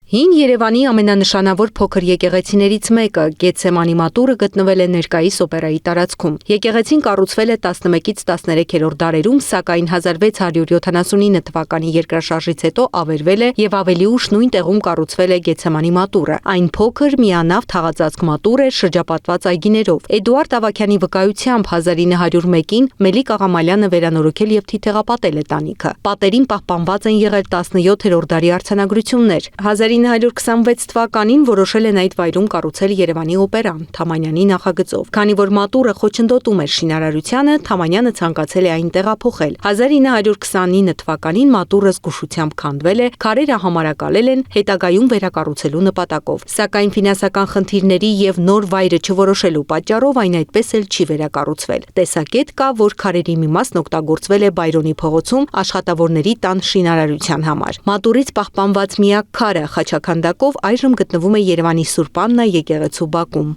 Հին Երևանի ամենանշանավոր փոքր եկեղեցիներից մեկը Գեթսեմանի մատուրը գտնվել է ներկայիս օպերայի տարածքում։ Եկեղեցին կառուցվել է 11-ից 13-րդ դարերում, սակայն 1679 թվականի երկրաշարժից հետո ավերվել է եւ ավելի ուշ նույն տեղում կառուցվել է Գեթսեմանի մատուրը։ Այն փոքր միանավ թաղածածկ մատուր է շրջապատված այգիներով։ Էդուարդ Ավագյանի վկայությամբ 1901-ին Մելիք Աղամալյանը վերանորոգել եւ թիթեղապատել է տանիքը։ Պատերին պահպանված են եղել 17-րդ դարի արձանագրություններ։ 1926 թվականին որոշել են այդ վայրում կառուցել Երևանի օպերան Թամանյանի նախագծով։ Քանի որ մատուրը խոչընդոտում էր շինարարությանը, Թամանյանը ցանկացել է այն տեղափոխել։ 1929 թվականին մատուրը զգուշությամբ քանդվել է, քարերը համարակալել են հետագայում վերակառուցելու նպատակով։ Սակայն ֆինանսական խնդիրների եւ նոր վայրը չորոշելու պատճառով այն այդպես էլ չի վերակառուցվել։ Տեսակետ կա, որ քարերի մի մասն օգտագործվել է Բայրոնի փողոցում աշխատավորների տան շինարարության համար։ Մատուրից պահպանված միակ քարը խաչաքանդակով այժմ գտնվում է Երևանի Սուրբ Աննա եկեղեցու բակում։